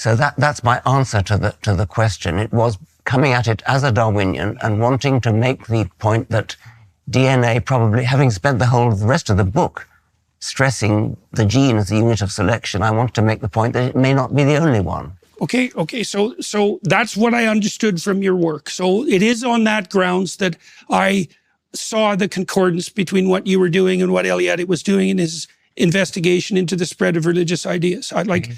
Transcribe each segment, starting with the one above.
So that's my answer to the question. It was coming at it as a Darwinian and wanting to make the point that DNA probably, having spent the rest of the book stressing the gene as the unit of selection, I want to make the point that it may not be the only one. Okay. So that's what I understood from your work. So it is on that grounds that I saw the concordance between what you were doing and what Eliade was doing in his investigation into the spread of religious ideas. I like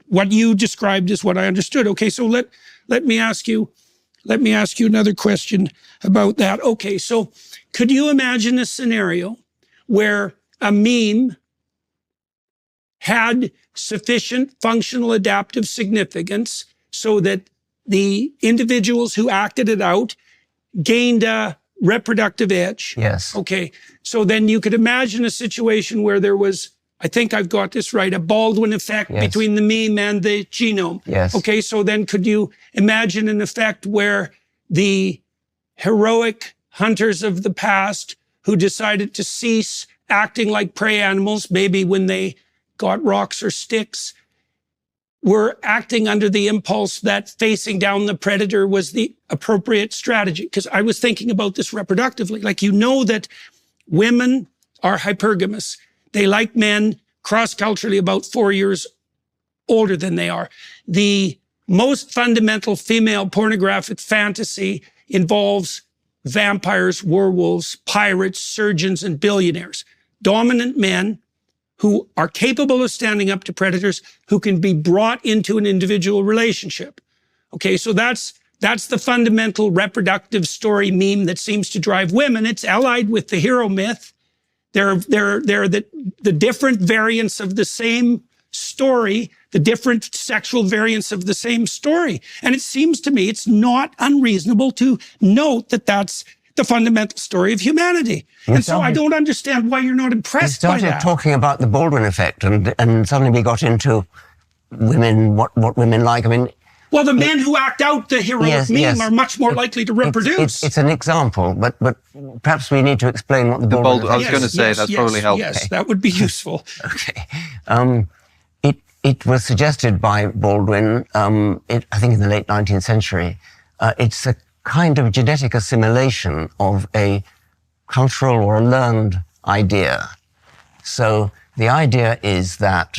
what you described is what I understood. Okay, so let me ask you another question about that. Okay, so could you imagine a scenario where a meme had sufficient functional adaptive significance so that the individuals who acted it out gained a reproductive edge? Yes. Okay. So then you could imagine a situation where there was, I think I've got this right, a Baldwin effect between the meme and the genome. Yes. Okay. So then could you imagine an effect where the heroic hunters of the past who decided to cease acting like prey animals, maybe when they got rocks or sticks, were acting under the impulse that facing down the predator was the appropriate strategy? Because I was thinking about this reproductively. Like, you know that women are hypergamous. They like men cross-culturally about 4 years older than they are. The most fundamental female pornographic fantasy involves vampires, werewolves, pirates, surgeons, and billionaires. Dominant men who are capable of standing up to predators, who can be brought into an individual relationship. Okay, so that's the fundamental reproductive story meme that seems to drive women. It's allied with the hero myth. They're the different variants of the same story, the different sexual variants of the same story. And it seems to me it's not unreasonable to note that that's the fundamental story of humanity. And so I don't understand why you're not impressed by that. We started talking about the Baldwin effect, and suddenly we got into women, what women like. I mean, well, the men who act out the heroic meme are much more likely to reproduce. It's an example, but perhaps we need to explain what the Baldwin effect is. I was going to say, that's probably helpful. Yes, that would be useful. Okay. It was suggested by Baldwin, I think in the late 19th century. It's a kind of genetic assimilation of a cultural or a learned idea. So the idea is that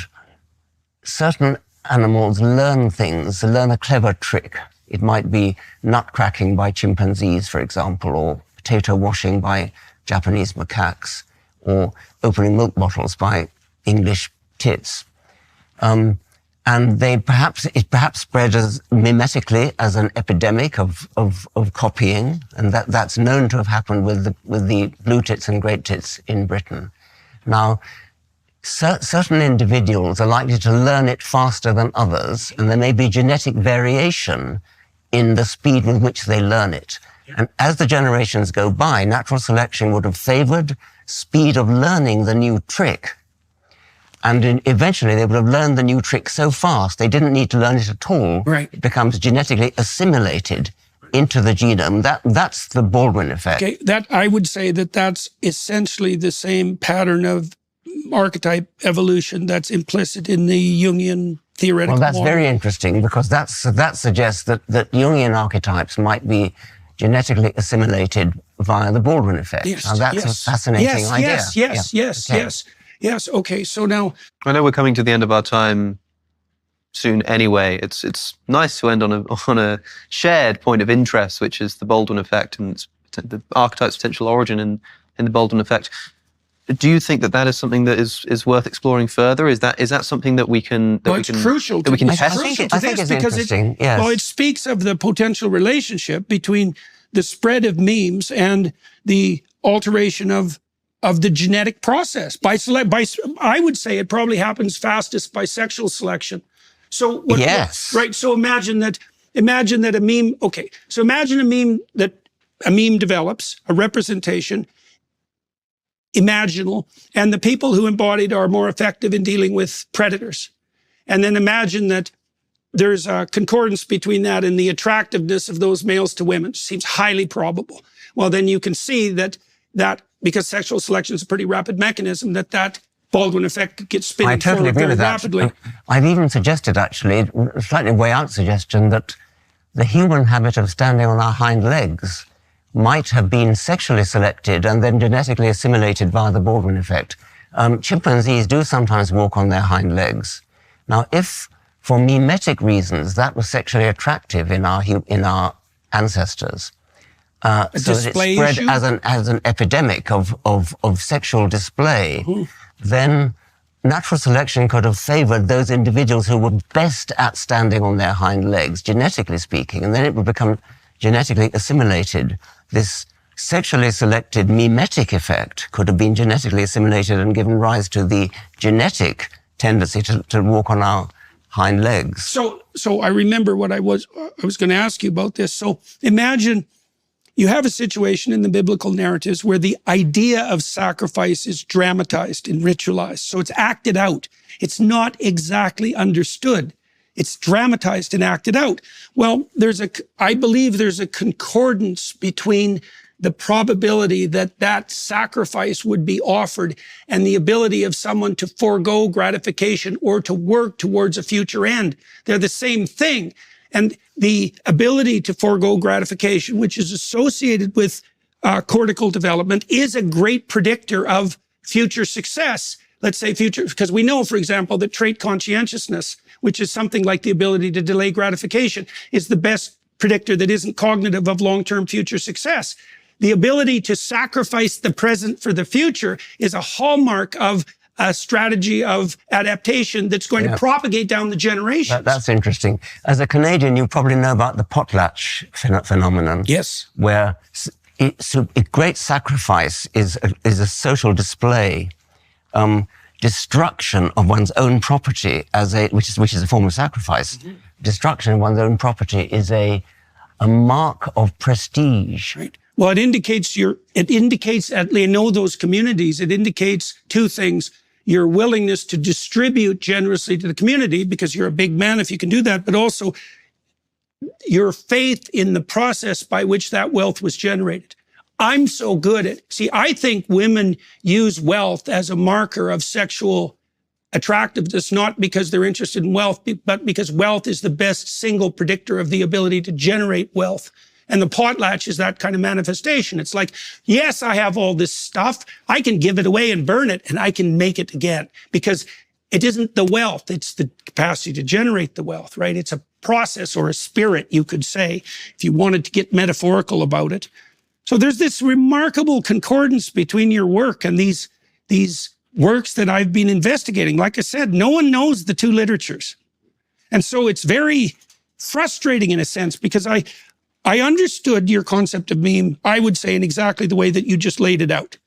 certain animals learn things, learn a clever trick. It might be nut cracking by chimpanzees, for example, or potato washing by Japanese macaques, or opening milk bottles by English tits. And it perhaps spread as mimetically as an epidemic of copying, and that's known to have happened with the blue tits and great tits in Britain. Now, certain individuals are likely to learn it faster than others, and there may be genetic variation in the speed with which they learn it. And as the generations go by, natural selection would have favored speed of learning the new trick. And eventually they would have learned the new trick so fast they didn't need to learn it at all. Right. It becomes genetically assimilated into the genome. That's the Baldwin effect. Okay, I would say that's essentially the same pattern of archetype evolution that's implicit in the Jungian theoretical Well, that's model. very interesting, because that suggests that Jungian archetypes might be genetically assimilated via the Baldwin effect. Yes, Now, that's a fascinating idea. Yes. Okay, so now I know we're coming to the end of our time soon anyway. It's nice to end on a shared point of interest, which is the Baldwin effect and the archetype's potential origin in the Baldwin effect. Do you think that is something that is worth exploring further? Is that something that we can crucial that we can it's test? crucial I think it's interesting. Yes. Well, it speaks of the potential relationship between the spread of memes and the alteration of the genetic process. I would say it probably happens fastest by sexual selection. So yes. Right. So imagine that a meme. Okay. So imagine that a meme develops a representation, imaginal, and the people who embody it are more effective in dealing with predators. And then imagine that there's a concordance between that and the attractiveness of those males to women. It seems highly probable. Well, then you can see that because sexual selection is a pretty rapid mechanism, that Baldwin effect gets spinning I totally forward agree very with that. rapidly. I've even suggested, actually, a slightly way out suggestion, that the human habit of standing on our hind legs might have been sexually selected and then genetically assimilated via the Baldwin effect. Chimpanzees do sometimes walk on their hind legs. Now, if for mimetic reasons that was sexually attractive in our ancestors, so that it spread issue? as an epidemic of sexual display, then natural selection could have favored those individuals who were best at standing on their hind legs, genetically speaking, and then it would become genetically assimilated. This sexually selected mimetic effect could have been genetically assimilated and given rise to the genetic tendency to walk on our hind legs. So I remember what I was going to ask you about this. So imagine you have a situation in the biblical narratives where the idea of sacrifice is dramatized and ritualized. So it's acted out. It's not exactly understood. It's dramatized and acted out. Well, I believe there's a concordance between the probability that that sacrifice would be offered and the ability of someone to forego gratification or to work towards a future end. They're the same thing. And the ability to forego gratification, which is associated with cortical development, is a great predictor of future success. Let's say future, because we know, for example, that trait conscientiousness, which is something like the ability to delay gratification, is the best predictor that isn't cognitive of long-term future success. The ability to sacrifice the present for the future is a hallmark of a strategy of adaptation that's going to propagate down the generations. That's interesting. As a Canadian, you probably know about the potlatch phenomenon. Yes. Where a great sacrifice is a social display, destruction of one's own property which is a form of sacrifice. Mm-hmm. Destruction of one's own property is a mark of prestige. Right. Well, it indicates, I know those communities, it indicates two things. Your willingness to distribute generously to the community, because you're a big man if you can do that, but also your faith in the process by which that wealth was generated. I'm so good at, I think women use wealth as a marker of sexual attractiveness, not because they're interested in wealth, but because wealth is the best single predictor of the ability to generate wealth. And the potlatch is that kind of manifestation. It's like, yes, I have all this stuff. I can give it away and burn it, and I can make it again. Because it isn't the wealth, it's the capacity to generate the wealth, right? It's a process or a spirit, you could say, if you wanted to get metaphorical about it. So there's this remarkable concordance between your work and these works that I've been investigating. Like I said, no one knows the two literatures. And so it's very frustrating in a sense, because I understood your concept of meme, I would say, in exactly the way that you just laid it out.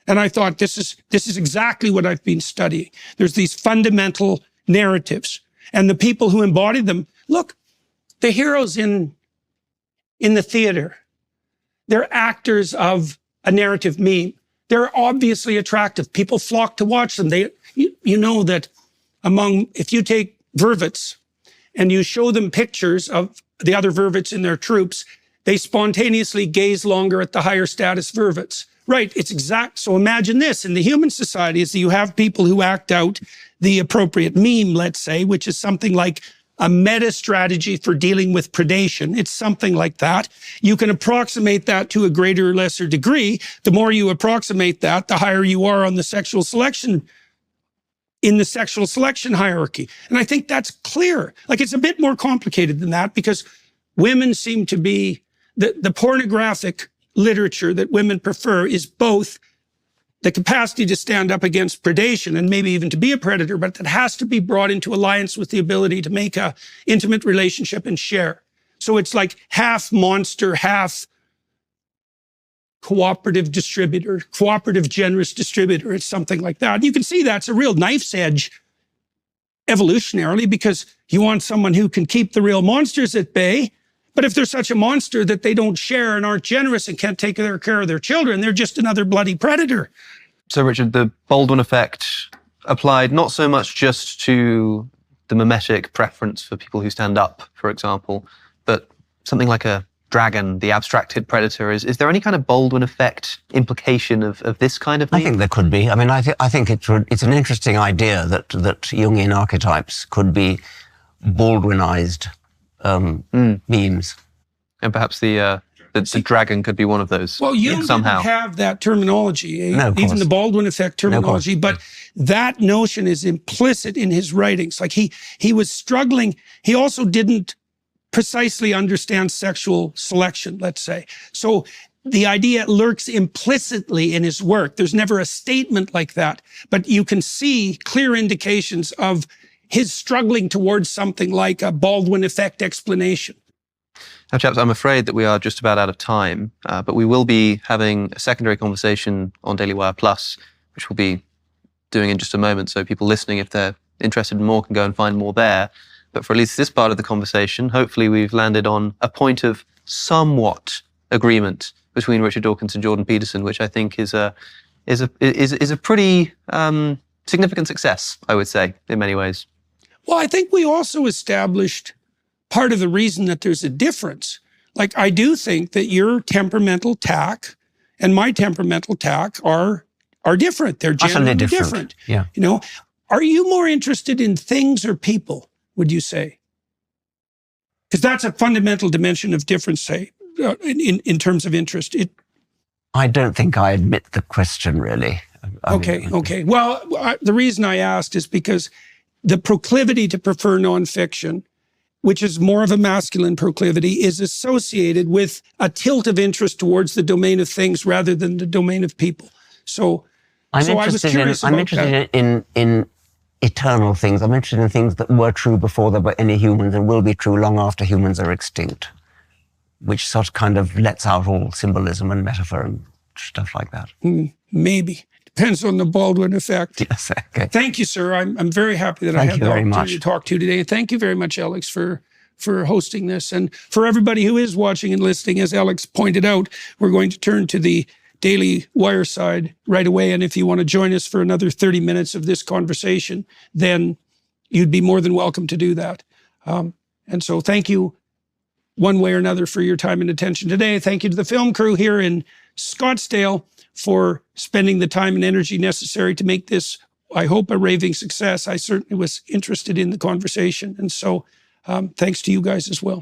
And I thought, this is exactly what I've been studying. There's these fundamental narratives, and the people who embody them. Look, the heroes in the theater, they're actors of a narrative meme. They're obviously attractive. People flock to watch them. You know that if you take vervets and you show them pictures of the other vervets in their troops, they spontaneously gaze longer at the higher status vervets. Right, it's exact. So imagine this, in the human society, is that you have people who act out the appropriate meme, let's say, which is something like a meta strategy for dealing with predation. It's something like that. You can approximate that to a greater or lesser degree. The more you approximate that, the higher you are on the sexual selection, in the sexual selection hierarchy. And I think that's clear. Like, it's a bit more complicated than that, because women seem to be, the pornographic literature that women prefer is both the capacity to stand up against predation and maybe even to be a predator, but that has to be brought into alliance with the ability to make a intimate relationship and share. So it's like half monster, half cooperative distributor, cooperative generous distributor. It's something like that. You can see that's a real knife's edge evolutionarily, because you want someone who can keep the real monsters at bay. But if they're such a monster that they don't share and aren't generous and can't take care of their children, they're just another bloody predator. So, Richard, the Baldwin effect applied not so much just to the mimetic preference for people who stand up, for example, but something like a dragon, the abstracted predator. Is there any kind of Baldwin effect implication of this kind of thing? I think there could be. I mean, I think it's an interesting idea that Jungian archetypes could be Baldwinized memes. And perhaps the dragon could be one of those. Well, you somehow didn't have that terminology, No, of even course. the Baldwin effect terminology, but that notion is implicit in his writings. Like he was struggling. He also didn't precisely understand sexual selection, let's say. So the idea lurks implicitly in his work. There's never a statement like that, but you can see clear indications of his struggling towards something like a Baldwin effect explanation. Now, chaps, I'm afraid that we are just about out of time, but we will be having a secondary conversation on Daily Wire Plus, which we'll be doing in just a moment. So people listening, if they're interested in more, can go and find more there. But for at least this part of the conversation, hopefully we've landed on a point of somewhat agreement between Richard Dawkins and Jordan Peterson, which I think is a pretty significant success, I would say, in many ways. Well, I think we also established part of the reason that there's a difference. Like, I do think that your temperamental tack and my temperamental tack are different. They're genuinely different. Yeah. You know, are you more interested in things or people, would you say? Because that's a fundamental dimension of difference, say, in terms of interest. I don't think I admit the question, really. Okay. Well, the reason I asked is because the proclivity to prefer nonfiction, which is more of a masculine proclivity, is associated with a tilt of interest towards the domain of things rather than the domain of people. So I'm interested in eternal things. I'm interested in things that were true before there were any humans and will be true long after humans are extinct, which sort of kind of lets out all symbolism and metaphor and stuff like that. Maybe. Depends on the Baldwin effect. Yes, okay. Thank you, sir. I'm very happy that I had the opportunity to talk to you today. And thank you very much, Alex, for hosting this. And for everybody who is watching and listening, as Alex pointed out, we're going to turn to the Daily Wire side right away. And if you want to join us for another 30 minutes of this conversation, then you'd be more than welcome to do that. And so thank you one way or another for your time and attention today. Thank you to the film crew here in Scottsdale for spending the time and energy necessary to make this, I hope, a raving success. I certainly was interested in the conversation. And so thanks to you guys as well.